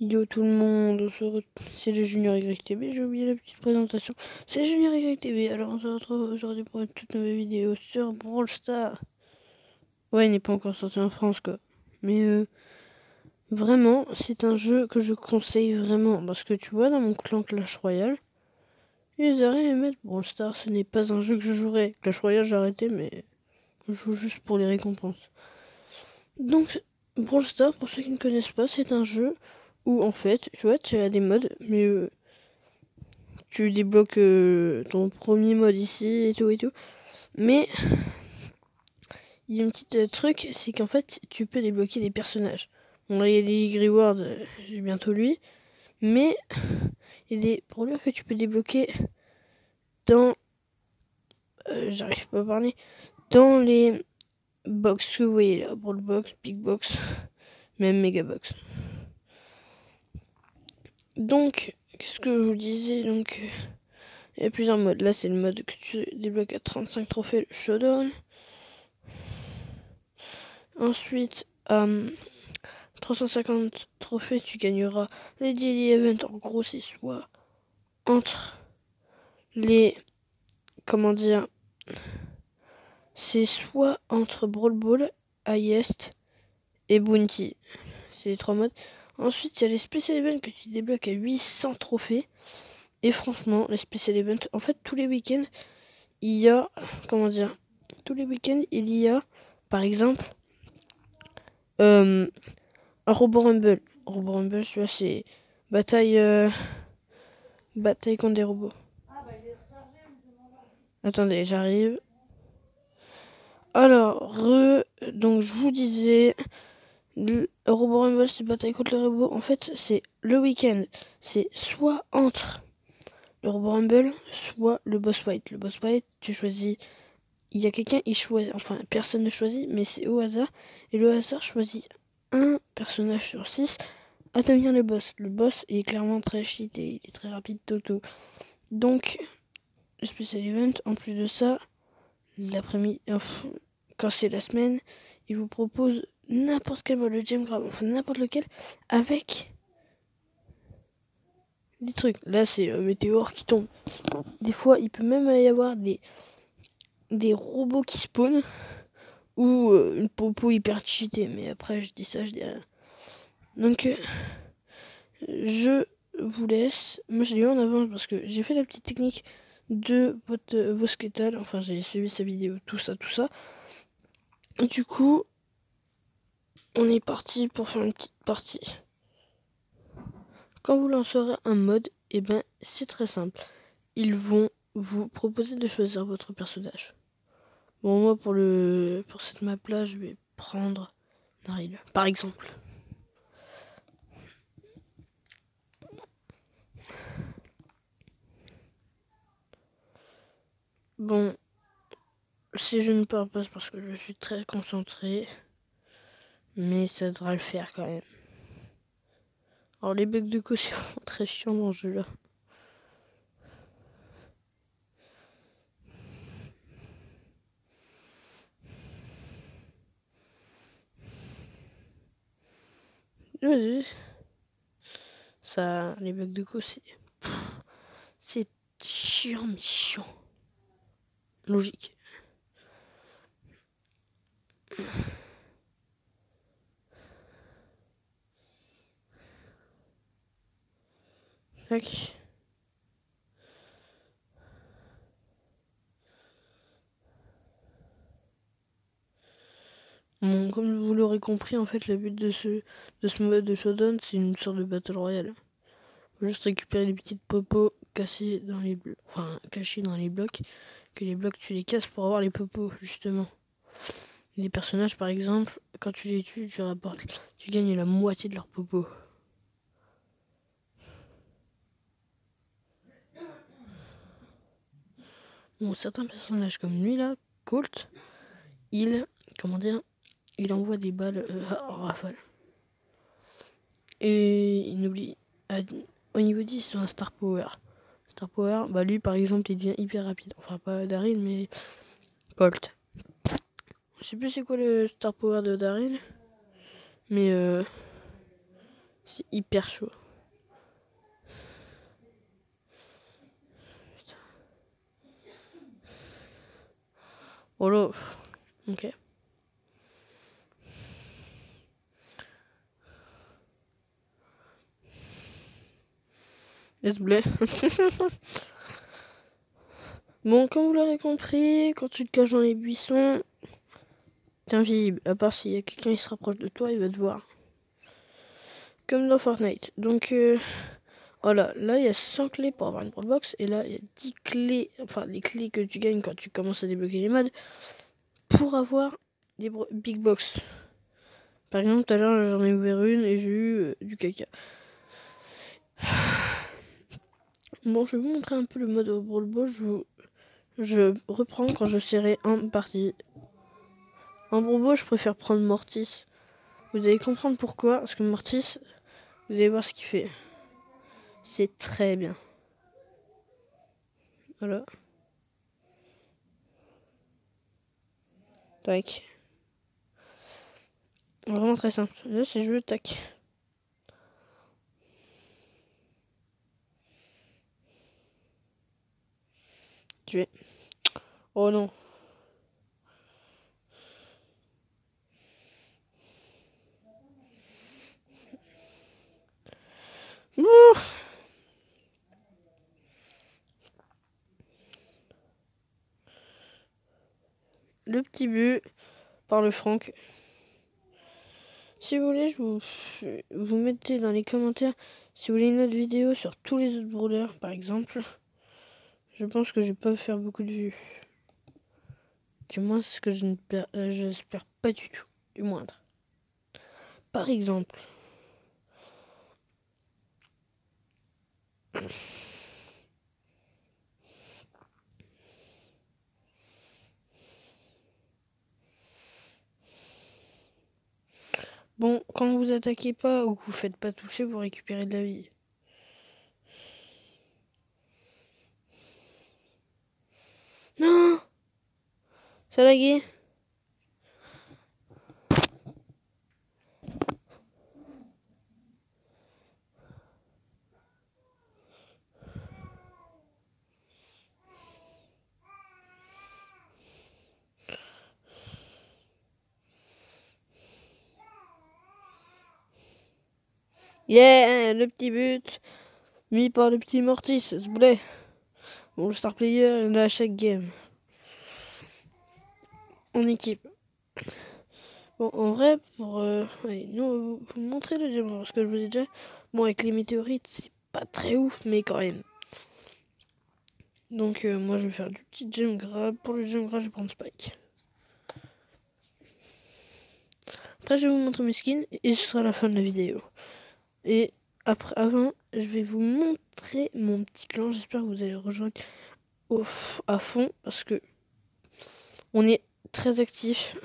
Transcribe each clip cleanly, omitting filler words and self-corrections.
Yo tout le monde, c'est le Junior YTB, j'ai oublié la petite présentation. C'est le Junior YTB, alors on se retrouve aujourd'hui pour une toute nouvelle vidéo sur Brawl Stars. Ouais, il n'est pas encore sorti en France quoi. Mais vraiment, c'est un jeu que je conseille vraiment. Parce que tu vois, dans mon clan Clash Royale, ils arrivent à mettre Brawl Stars. Ce n'est pas un jeu que je jouerai. Clash Royale, j'ai arrêté, mais je joue juste pour les récompenses. Donc, Brawl Stars, pour ceux qui ne connaissent pas, c'est un jeu où en fait, tu vois, tu as des modes, mais tu débloques ton premier mode ici et tout et tout. Mais il y a un petit truc, c'est qu'en fait, tu peux débloquer des personnages. Bon, là, il y a des rewards, j'ai bientôt lui. Mais il y a des brawlers que tu peux débloquer dans... j'arrive pas à parler. Dans les box que vous voyez là. Brawl Box, Big Box, même Mega Box. Donc, qu'est-ce que je vous disais? Donc, il y a plusieurs modes. Là, c'est le mode que tu débloques à 35 trophées, le Showdown. Ensuite, à 350 trophées, tu gagneras les Daily Events. En gros, c'est soit entre les... Comment dire? C'est soit entre Brawl Ball, Highest et Bounty. C'est les trois modes. Ensuite, il y a les Special Events que tu débloques à 800 trophées. Et franchement, les Special Events, en fait, tous les week-ends, il y a... Comment dire? Tous les week-ends, il y a, par exemple... un Robo Rumble. Robo Rumble, tu vois, c'est bataille contre des robots. Attendez, j'arrive. Alors, donc je vous disais, le Robo Rumble, c'est bataille contre les robots. En fait, c'est le week-end. C'est soit entre le Robo Rumble, soit le boss fight. Le boss fight, tu choisis. Il y a quelqu'un, il choisit. Enfin, personne ne choisit, mais c'est au hasard. Et le hasard choisit un personnage sur 6 à devenir le boss. Le boss est clairement très cheaté, il est très rapide, Toto. Donc, le Special Event, en plus de ça, l'après-midi, quand c'est la semaine, il vous propose n'importe quel mode, le gem grab, enfin n'importe lequel, avec des trucs. Là, c'est météore qui tombe. Des fois, il peut même y avoir des robots qui spawnent ou une popo hyper cheatée. Mais après, je dis ça, je dis rien. Donc, je vous laisse. Moi, je l'ai eu en avance parce que j'ai fait la petite technique de votre Vosketal. Enfin, j'ai suivi sa vidéo, tout ça, tout ça. Et du coup, on est parti pour faire une petite partie. Quand vous lancerez un mode, et ben c'est très simple. Ils vont vous proposer de choisir votre personnage. Bon, moi pour cette map là, je vais prendre Daryl, par exemple. Bon, si je ne parle pas, c'est parce que je suis très concentré. Mais ça devra le faire quand même. Alors les bugs de co, c'est vraiment très chiant dans ce jeu là. Vas-y. Ça, les bugs de co, c'est chiant, mais chiant. Logique. Tac. Bon, comme vous l'aurez compris, en fait, le but de ce mode de Showdown, c'est une sorte de Battle Royale. Faut juste récupérer les petites popos cassées dans les cachées dans les blocs. Que les blocs, tu les casses pour avoir les popos, justement. Les personnages, par exemple, quand tu les tues, tu gagnes la moitié de leurs popos. Bon, certains personnages comme lui là, Colt, il envoie des balles en rafale. Et il n'oublie, au niveau 10, c'est un Star Power. Star Power, bah lui par exemple, il devient hyper rapide. Enfin, pas Daryl, mais Colt. Je sais plus c'est quoi le Star Power de Daryl, mais C'est hyper chaud. Putain. Oh là. Ok. Laisse blé. Bon, comme vous l'aurez compris, quand tu te caches dans les buissons, t'es invisible. À part s'il y a quelqu'un qui se rapproche de toi, il va te voir. Comme dans Fortnite. Donc, voilà. Là, il y a 100 clés pour avoir une Brawl Box. Et là, il y a 10 clés. Enfin, les clés que tu gagnes quand tu commences à débloquer les modes. Pour avoir des Big Box. Par exemple, tout à l'heure, j'en ai ouvert une et j'ai eu du caca. Bon, je vais vous montrer un peu le mode Brawl Ball. Je reprends quand je serai en partie. En Brawl Ball, je préfère prendre Mortis. Vous allez comprendre pourquoi. Parce que Mortis, vous allez voir ce qu'il fait. C'est très bien. Voilà. Tac. Vraiment très simple. Là, c'est jeu, tac. Tu es. Oh non. Ouh. Le petit but par le Franck. Si vous voulez, vous mettez dans les commentaires si vous voulez une autre vidéo sur tous les autres brawlers, par exemple. Je pense que je vais pas faire beaucoup de vues. Du moins, c'est ce que j'espère pas du tout, du moindre. Par exemple. Bon, quand vous attaquez pas ou que vous faites pas toucher, vous récupérez de la vie. Non! Ça lagué. Yeah! Le petit but mis par le petit Mortis, ce blé. Bon, le star player, il en a à chaque game. En équipe. Bon, en vrai, pour allez, nous, vous montrer le gem, parce que je vous ai déjà... Bon, avec les météorites, c'est pas très ouf, mais quand même. Donc, moi, je vais faire du petit gem grab. Pour le gem grab, je vais prendre Spike. Après, je vais vous montrer mes skins, et ce sera la fin de la vidéo. Et après, avant, je vais vous montrer mon petit clan. J'espère que vous allez rejoindre à fond, parce que on est très actifs.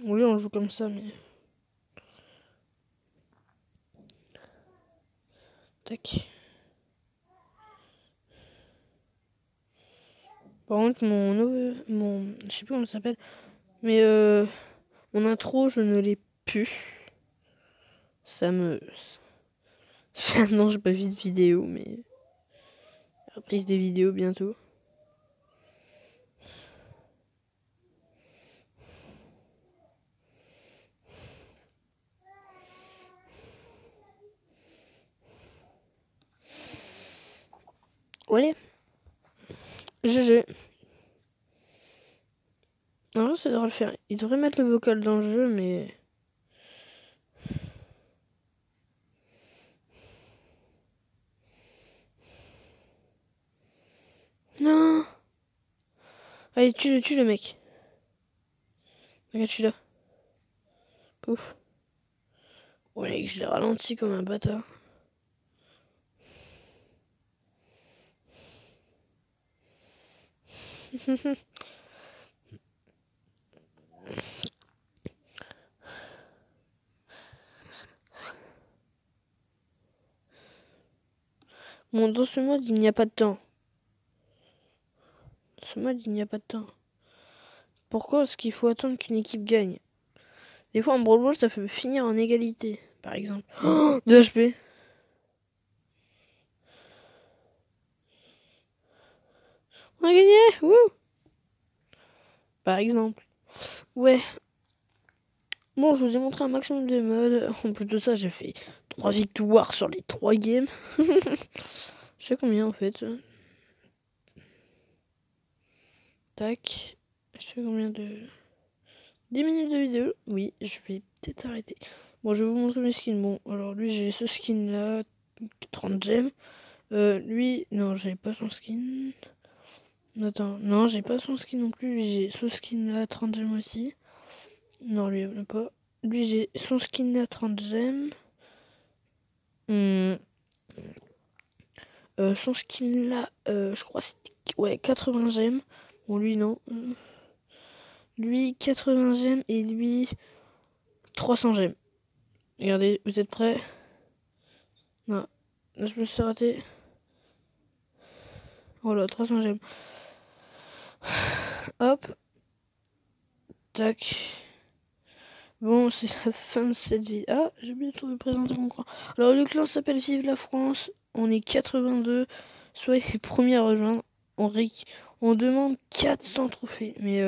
Oui, on joue comme ça, mais... Tac. Par contre, mon je sais plus comment ça s'appelle, mais mon intro, je ne l'ai plus. Ça fait un an que j'ai pas vu de vidéo, mais... Reprise des vidéos bientôt. Ouais. GG. Alors ça devrait le faire. Il devrait mettre le vocal dans le jeu, mais... Non. Allez, tue le mec. Regarde, je suis là. Pouf. Ouais, je l'ai ralenti comme un bâtard. Bon, dans ce mode, il n'y a pas de temps. Dans ce mode, il n'y a pas de temps. Pourquoi est-ce qu'il faut attendre qu'une équipe gagne? Des fois en Brawl Ball, ça peut finir en égalité, par exemple. Oh, 2 HP. On a gagné. Wouh. Par exemple. Ouais. Bon, je vous ai montré un maximum de modes. En plus de ça, j'ai fait 3 victoires sur les 3 games. Je sais combien en fait. Tac. Je sais combien de... 10 minutes de vidéo. Oui, je vais peut-être arrêter. Bon, je vais vous montrer mes skins. Bon, alors lui, j'ai ce skin là. 30 gemmes. Lui, non, j'avais pas son skin. Attends, non, j'ai pas son skin non plus. Lui, j'ai ce skin là. 30 gemmes aussi. Non, lui, il a pas. Lui, j'ai son skin là. 30 gemmes. Son skin là, je crois c'était ouais, 80 gemmes. Bon, lui, non. Lui, 80 gemmes et lui, 300 gemmes. Regardez, vous êtes prêts? Non, là, je me suis raté. Voilà, 300 gemmes. Hop. Tac. Bon, c'est la fin de cette vidéo. Ah, j'ai bientôt de présenter mon clan. Alors, le clan s'appelle Vive la France. On est 82. Soyez les premiers à rejoindre. On demande 400 trophées. Mais,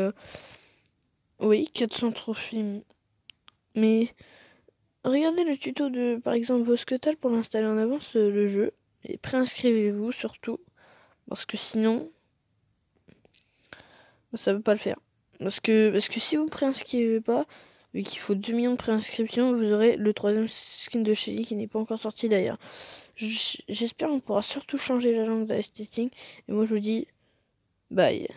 oui, 400 trophées. Mais, regardez le tuto de, par exemple, Vosquetal pour l'installer en avance, le jeu. Et préinscrivez-vous surtout. Parce que sinon, ça ne veut pas le faire. Parce que si vous préinscrivez pas, vu qu'il faut 2 millions de préinscriptions, vous aurez le 3e skin de Shelly qui n'est pas encore sorti d'ailleurs. J'espère qu'on pourra surtout changer la langue d'esthétique. Et moi je vous dis bye.